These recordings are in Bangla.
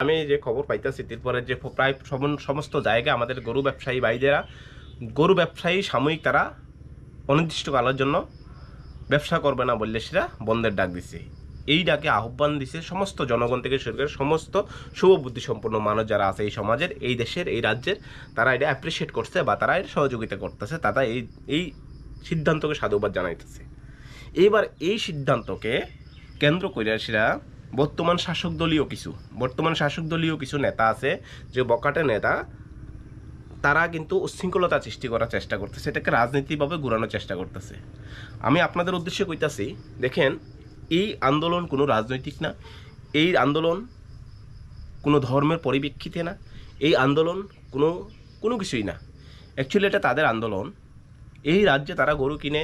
আমি যে খবর পাইতেছি ত্রিপুরার যে প্রায় সমস্ত জায়গায় আমাদের গরু ব্যবসায়ী ভাইদেরা গরু ব্যবসায়ী সাময়িক তারা অনির্দিষ্টকালের জন্য ব্যবসা করবে না বললে সেটা বন্ধের ডাক দিছে। এই ডাকে আহ্বান দিছে সমস্ত জনগণ থেকে শুরু করে সমস্ত শুভবুদ্ধি সম্পন্ন মানুষ যারা আছে এই সমাজের, এই দেশের, এই রাজ্যের, তারা এটা অ্যাপ্রিসিয়েট করছে বা তারা এর সহযোগিতা করতেছে, তারা এই সিদ্ধান্তকে সাধুবাদ জানাইতেছে। এইবার এই সিদ্ধান্তকে কেন্দ্র করে সেটা বর্তমান শাসক দলীয় কিছু নেতা আছে, যে বকাটে নেতা, তারা কিন্তু উচ্ছৃঙ্খলতা সৃষ্টি করার চেষ্টা করতেছে, এটাকে রাজনীতিভাবে ঘুরানোর চেষ্টা করতেছে। আমি আপনাদের উদ্দেশ্যে কইতাছি, দেখেন এই আন্দোলন কোনো রাজনৈতিক না, এই আন্দোলন কোনো ধর্মের পরিপ্রেক্ষিতে না, এই আন্দোলন কোনো কিছুই না। অ্যাকচুয়ালি এটা তাদের আন্দোলন। এই রাজ্যে তারা গরু কিনে,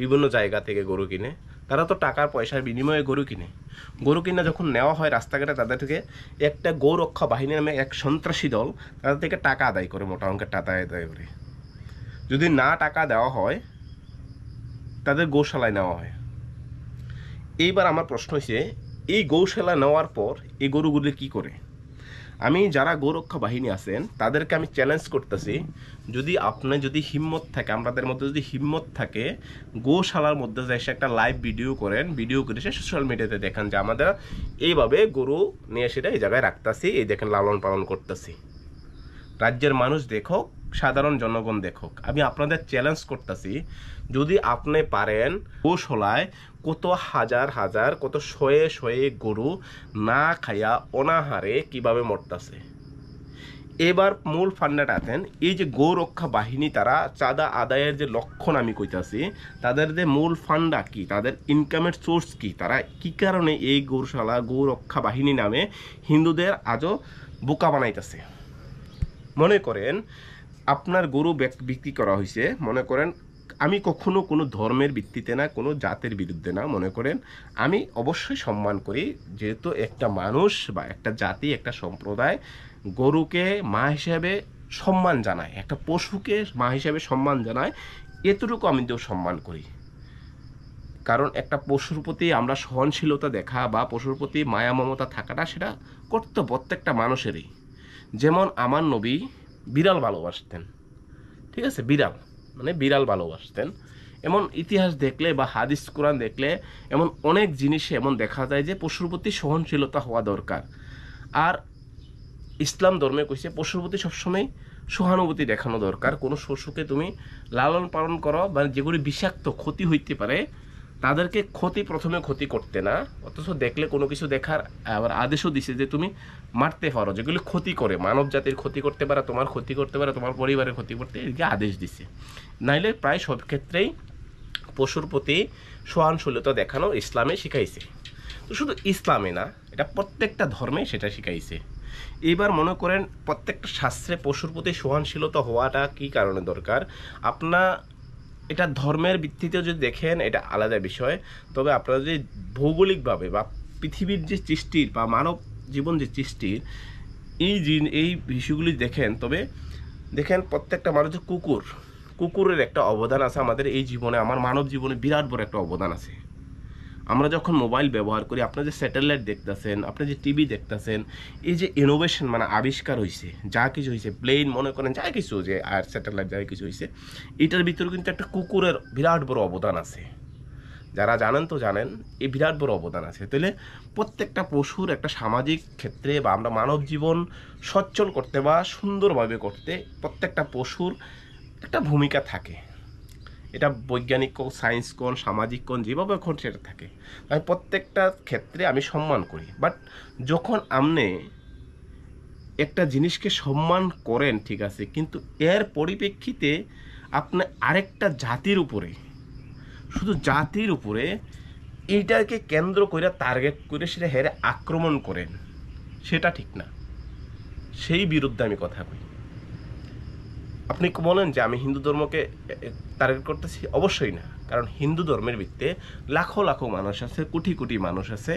বিভিন্ন জায়গা থেকে গরু কিনে, তারা তো টাকার পয়সার বিনিময়ে গরু কিনে যখন নেওয়া হয় রাস্তাঘাটে, তাদের থেকে একটা গৌরক্ষা বাহিনী নামে এক সন্ত্রাসী দল তাদের থেকে টাকা আদায় করে, মোটা অঙ্কের টাকা আদায় করে। যদি না টাকা দেওয়া হয় তাদের গৌশালায় নেওয়া হয়। এইবার আমার প্রশ্ন হচ্ছে, এই গৌশালা নেওয়ার পর এই গরুগুলি কি করে? আমি যারা গৌরক্ষা বাহিনী আছেন তাদেরকে আমি চ্যালেঞ্জ করতেছি, যদি হিম্মত থাকে, আমাদের মধ্যে যদি হিম্মত থাকে, গোশালার মধ্যে এসে একটা লাইভ ভিডিও করেন, ভিডিও করে সে সোশ্যাল মিডিয়াতে দেখান যে আমাদের এইভাবে গরু নিয়ে সেটা এই জায়গায় রাখতেছি, এই দেখেন লালন পালন করতেছি, রাজ্যের মানুষ দেখুক, সাধারণ জনগণ দেখুক। আমি আপনাদের চ্যালেঞ্জ করতেছি, যদি আপনি পারেন, গোশালায় কত হাজার কত শয়ে গরু না খাইয়া অনাহারে কিভাবে মরতেছে। এবার মূল ফান্ডাটা আছেন, এই যে গৌরক্ষা বাহিনী তারা চাঁদা আদায়ের যে লক্ষণ আমি কইতাছি, তাদের যে মূল ফান্ডা কি, তাদের ইনকামের সোর্স কি, তারা কি কারণে এই গৌশালা গৌরক্ষা বাহিনী নামে হিন্দুদের আজও বোকা বানাইতেছে। মনে করেন আপনার গরু বিক্রি করা হয়েছে, মনে করেন আমি কখনো কোনো ধর্মের ভিত্তিতে না, কোনো জাতের বিরুদ্ধে না, মনে করেন আমি অবশ্যই সম্মান করি, যেহেতু একটা মানুষ বা একটা জাতি, একটা সম্প্রদায় গরুকে মা হিসেবে সম্মান জানায়, একটা পশুকে মা হিসেবে সম্মান জানায়, এতটুকু আমি তো সম্মান করি। কারণ একটা পশুর প্রতি আমরা সহনশীলতা দেখা বা পশুর প্রতি মায়া মমতা থাকাটা, সেটা কর্তব্য প্রত্যেকটা মানুষেরই। যেমন আমার নবী বিড়াল ভালোবাসতেন, ঠিক আছে, বিড়াল ভালোবাসতেন। এমন ইতিহাস দেখলে বা হাদিস কোরআন দেখলে এমন অনেক জিনিসে এমন দেখা যায় যে পশুর প্রতি সহনশীলতা হওয়া দরকার। আর ইসলাম ধর্মে কইছে পশুর প্রতি সবসময় সহানুভূতি দেখানো দরকার। কোনো পশুকে তুমি লালন পালন করো বা যেগুলি বিষাক্ত ক্ষতি হইতে পারে, তাদেরকে প্রথমে ক্ষতি করতে না, অথচ দেখলে কোনো কিছু দেখার আবার আদেশও দিছে যে তুমি মারতে পারো, যেগুলি ক্ষতি করে, মানব জাতির ক্ষতি করতে পারে, তোমার ক্ষতি করতে পারে, তোমার পরিবারের ক্ষতি করতে, এদিকে আদেশ দিছে। নাইলে প্রায় সব ক্ষেত্রেই পশুর প্রতি সহনশীলতা দেখানো ইসলামে শিখাইছে। তো শুধু ইসলামে না, এটা প্রত্যেকটা ধর্মে সেটা শিখাইছে। এবার মনে করেন প্রত্যেকটা শাস্ত্রে পশুর প্রতি সহনশীলতা হওয়াটা কি কারণে দরকার, আপনার এটা ধর্মের ভিত্তিতে যদি দেখেন এটা আলাদা বিষয়। তবে আপনারা যদি ভৌগোলিকভাবে বা পৃথিবীর যে সৃষ্টির বা মানব জীবন যে সৃষ্টির এই বিষয়গুলি দেখেন, তবে দেখেন প্রত্যেকটা মানুষের কুকুরের একটা অবদান আছে আমাদের এই জীবনে, আমার মানব জীবনে বিরাট বড় একটা অবদান আছে। আমরা যখন মোবাইল ব্যবহার করি, আপনার যে স্যাটেলাইট দেখতেছেন, আপনি যে টিভি দেখতেছেন, এই যে ইনোভেশন মানে আবিষ্কার হয়েছে, যা কিছু হয়েছে, প্লেন মনে করেন যা কিছু, যে আর স্যাটেলাইট যা কিছু হয়েছে, এটার ভিতরে কিন্তু একটা কুকুরের বিরাট বড় অবদান আছে। যারা জানেন তো জানেন, এই বিরাট বড় অবদান আছে। তাহলে প্রত্যেকটা পশুর একটা সামাজিক ক্ষেত্রে বা আমরা মানব জীবন সচ্ছল করতে বা সুন্দরভাবে করতে প্রত্যেকটা পশুর একটা ভূমিকা থাকে। এটা বৈজ্ঞানিক কোণ, সায়েন্স কোণ, সামাজিক কোণ, যেভাবে কোণ সেটা থাকে। আমি প্রত্যেকটা ক্ষেত্রে আমি সম্মান করি। বাট যখন আপনি একটা জিনিসকে সম্মান করেন, ঠিক আছে, কিন্তু এর পরিপ্রেক্ষিতে আপনি আরেকটা জাতির উপরে, শুধু জাতির উপরে এইটাকে কেন্দ্র করে টার্গেট করে সেটা হেরে আক্রমণ করেন, সেটা ঠিক না। সেই বিরুদ্ধে আমি কথা কই। আপনি বলেন যে আমি হিন্দু ধর্মকে টার্গেট করতেছি, অবশ্যই না। কারণ হিন্দু ধর্মের ভিত্তিতে লাখো লাখো মানুষ আছে, কোটি কোটি মানুষ আছে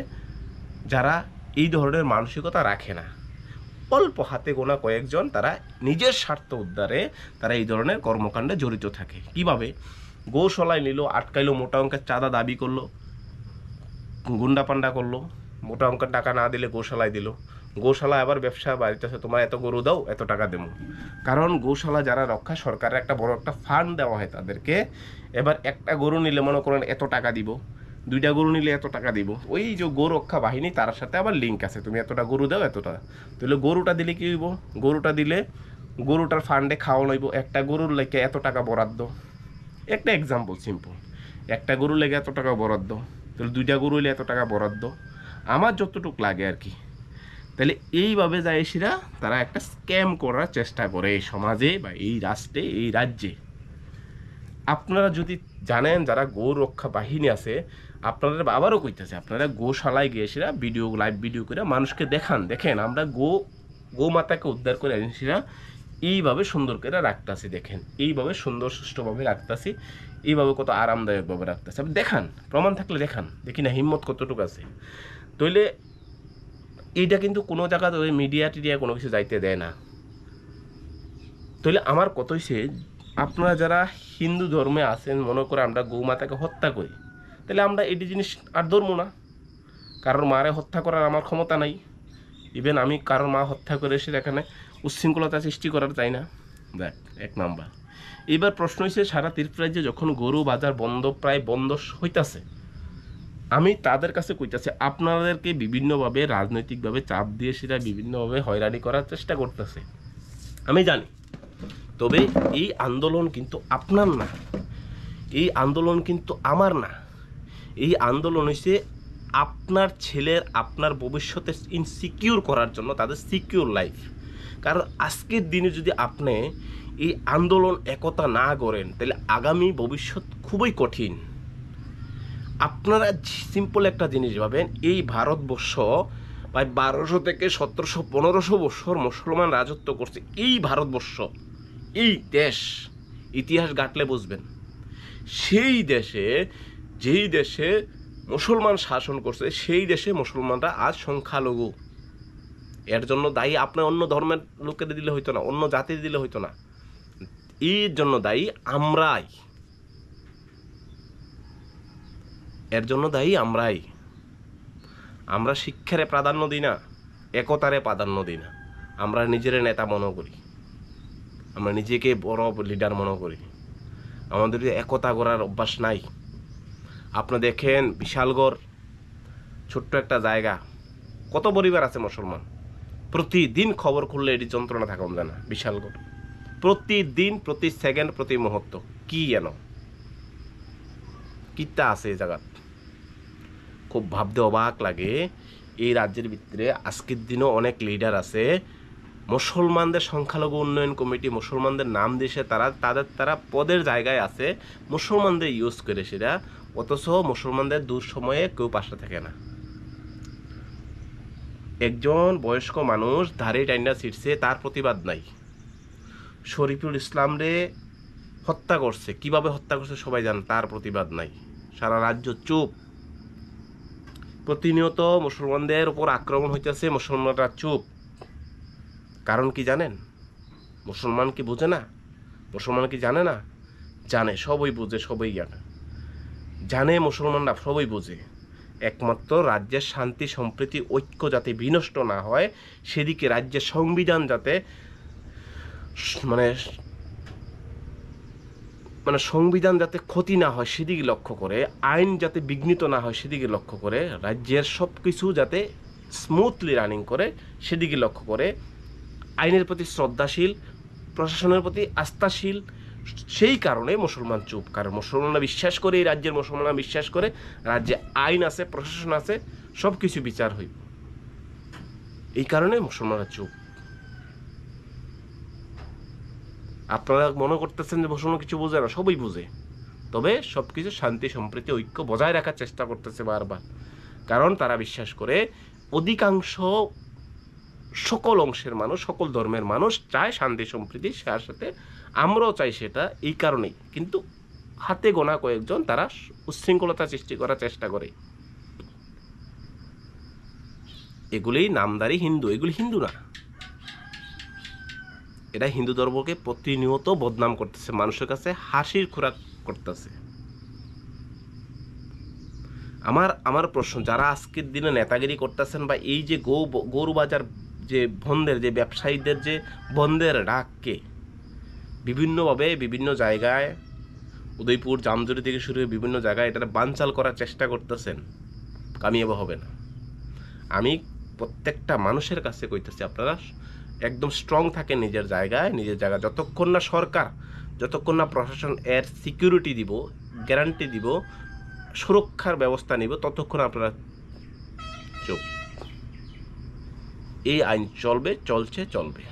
যারা এই ধরনের মানসিকতা রাখে না। অল্প হাতে গোনা কয়েকজন তারা নিজের স্বার্থ উদ্ধারে তারা এই ধরনের কর্মকাণ্ডে জড়িত থাকে। কিভাবে? গোশালায় নিল, আটকাইলো, মোটা অঙ্কের চাঁদা দাবি করলো, গুন্ডা পান্ডা করলো, মোটা অঙ্কের টাকা না দিলে গোশালায় দিল, গোশালা আবার ব্যবসা বাড়িতেছে, তোমার এত গরু দাও এত টাকা দেবো। কারণ গোশালা যারা রক্ষা, সরকারের একটা বড় একটা ফান্ড দেওয়া হয় তাদেরকে। এবার একটা গরু নিলে মনে করেন এত টাকা দিব, 2টা গরু নিলে এত টাকা দিব। ওই যে গরু রক্ষা বাহিনী তার সাথে আবার লিঙ্ক আছে, তুমি এতটা গরু দাও এতটা। তাহলে গরুটা দিলে কি হইব, গরুটা দিলে গরুটার ফান্ডে খাওয়া লইব, একটা গরুর লেগে এত টাকা বরাদ্দ। একটা এক্সাম্পল সিম্পল, একটা গরু লেগে এত টাকা বরাদ্দ, তাহলে 2টা গরু হলে এত টাকা বরাদ্দ, আমার যতটুকু লাগে আর কি। তাহলে এইভাবে যায় এসিরা তারা একটা স্ক্যাম করার চেষ্টা করে এই সমাজে বা এই রাষ্ট্রে, এই রাজ্যে। আপনারা যদি জানেন, যারা গো রক্ষা বাহিনী আছে, আপনারা আবারও কইতেছে, আপনারা গোশালায় গিয়ে এসেরা ভিডিও, লাইভ ভিডিও করে মানুষকে দেখেন আমরা গোমাতাকে উদ্ধার করে এনেছিরা এইভাবে সুন্দর করে রাখতেছি, দেখেন এইভাবে সুন্দর সুষ্ঠুভাবে রাখতেছি, এইভাবে কত আরামদায়কভাবে রাখতেছি। আপনি দেখান, প্রমাণ থাকলে দেখান, দেখি না হিম্মত কতটুকু আছে। তাইলে এইটা কিন্তু কোনো জায়গা ওই মিডিয়া টিডিয়া কোনো কিছু যাইতে দেয় না। তাহলে আমার কত হয়েছে, আপনারা যারা হিন্দু ধর্মে আছেন, মনে করে আমরা গৌমাতাকে হত্যা করি, তাহলে আমরা এই জিনিস আর ধরবো না। কারোর মারে হত্যা করার আমার ক্ষমতা নাই, ইভেন আমি কারোর মা হত্যা করে এসে এখানে উচ্ছৃঙ্খলতা সৃষ্টি করার চাই না। দেখ, 1 নাম্বার। এবার প্রশ্ন হয়েছে, সারা ত্রিপুরাজ্যে যখন গরু বাজার প্রায় বন্ধ হইতাছে, আমি তাদের কাছে কইতাছি, আপনাদেরকে বিভিন্নভাবে রাজনৈতিকভাবে চাপ দিয়ে সেটা বিভিন্নভাবে হয়রানি করার চেষ্টা করতেছে, আমি জানি। তবে এই আন্দোলন কিন্তু আপনার না, এই আন্দোলন কিন্তু আমার না। এই আন্দোলন হচ্ছে আপনার ছেলের, আপনার ভবিষ্যতে ইনসিকিউর করার জন্য, তাদের সিকিউর লাইফ। কারণ আজকের দিনে যদি আপনি এই আন্দোলন একতা না করেন, তাহলে আগামী ভবিষ্যৎ খুবই কঠিন। আপনারা সিম্পল একটা জিনিস ভাবেন, এই ভারতবর্ষ প্রায় 1200 থেকে 1700-1500 বছর মুসলমান রাজত্ব করছে। এই ভারতবর্ষ, এই দেশ, ইতিহাস ঘাটলে বুঝবেন, সেই দেশে, যেই দেশে মুসলমান শাসন করছে, সেই দেশে মুসলমানরা আজ সংখ্যালঘু। এর জন্য দায়ী আপনার অন্য ধর্মের লোকেদের দিলে হইতো না, অন্য জাতির দিলে হইতো না, এর জন্য দায়ী আমরাই, এর জন্য দায়ী আমরাই। আমরা শিক্ষারে প্রাধান্য দিই না, একতারে প্রাধান্য দিই না, আমরা নিজের নেতা মনে করি, আমরা নিজেকে বড় লিডার মনে করি, আমাদের একতা করার অভ্যাস নাই। আপনি দেখেন বিশালগড়, ছোট্ট একটা জায়গা, কত পরিবার আছে মুসলমান, প্রতিদিন খবর খুললে এটি যন্ত্রণা থাকুন জানা। বিশালগড় প্রতিদিন, প্রতি সেকেন্ড, প্রতি মুহূর্ত কি যেন কিতা আছে এই জায়গা, খুব ভাবতে অবাক লাগে। এই রাজ্যের ভিতরে আজকের দিনও অনেক লিডার আছে, মুসলমানদের সংখ্যালঘু উন্নয়ন কমিটি, মুসলমানদের নাম দিয়েছে, তারা পদের জায়গায় আছে, মুসলমানদের ইউজ করে সেটা, অথচ মুসলমানদের দুঃসময়ে কেউ পাশে থাকে না। একজন বয়স্ক মানুষ ধারে টাইনা ছিটছে, তার প্রতিবাদ নাই। শরীফুল ইসলাম রে হত্যা করছে, কিভাবে হত্যা করছে সবাই জান, তার প্রতিবাদ নাই। সারা রাজ্য চুপ। প্রতিনিয়ত মুসলমানদের উপর আক্রমণ হইতেছে, মুসলমানরা চুপ। কারণ কি জানেন? মুসলমান কি বুঝে না? মুসলমান কি জানে না? জানে, সবই বুঝে, সবই জানে, মুসলমানরা সবই বুঝে। একমাত্র রাজ্যের শান্তি সম্প্রীতি ঐক্য যাতে বিনষ্ট না হয়, সেদিকে রাজ্যের সংবিধান যাতে মানে সংবিধান যাতে ক্ষতি না হয় সেদিকে লক্ষ্য করে, আইন যাতে বিঘ্নিত না হয় সেদিকে লক্ষ্য করে, রাজ্যের সব কিছু যাতে স্মুথলি রানিং করে সেদিকে লক্ষ্য করে, আইনের প্রতি শ্রদ্ধাশীল, প্রশাসনের প্রতি আস্থাশীল। সেই কারণে মুসলমান চুপ। কারণ মুসলমানরা বিশ্বাস করে, এই রাজ্যের মুসলমানরা বিশ্বাস করে রাজ্যে আইন আছে, প্রশাসন আছে, সব কিছু বিচার হইব। এই কারণে মুসলমানরা চুপ। আপনারা মনে করতেছেন যে মুসলমান কিছু বোঝে না, সবই বুঝে। তবে সব কিছু শান্তি সম্প্রীতি ঐক্য বজায় রাখার চেষ্টা করতেছে বারবার। কারণ তারা বিশ্বাস করে, অধিকাংশ সকল অংশের মানুষ, সকল ধর্মের মানুষ চায় শান্তি সম্প্রীতি, তার সাথে আমরাও চাই সেটা। এই কারণেই কিন্তু হাতে গোনা কয়েকজন তারা উচ্ছৃঙ্খলতা সৃষ্টি করার চেষ্টা করে। এগুলি নামদারি হিন্দু, এগুলি হিন্দু না। এটা হিন্দু ধর্মকে প্রতিনিয়ত বদনাম করতেছে, মানুষের কাছে হাসির খোরাক করতেছে। আমার প্রশ্ন, যারা আজকের দিনে নেতাগিরি করতেছেন বা এই যে গরু বাজার যে বন্ধের যে ব্যবসায়ীদের যে বন্ধের ডাককে বিভিন্নভাবে বিভিন্ন জায়গায় উদয়পুর জামজুরি থেকে শুরু হয়ে বিভিন্ন জায়গায় এটা বানচাল করার চেষ্টা করতেছেন, কামিয়াব হবে না। আমি প্রত্যেকটা মানুষের কাছে কইতেছি, আপনারা একদম স্ট্রং থাকেন নিজের জায়গায়। যতক্ষণ না সরকার, যতক্ষণ না প্রশাসন এর সিকিউরিটি দিব, গ্যারান্টি দিব, সুরক্ষার ব্যবস্থা নিব, ততক্ষণ আপনারা চুপ। এই আইন চলবে, চলছে, চলবে।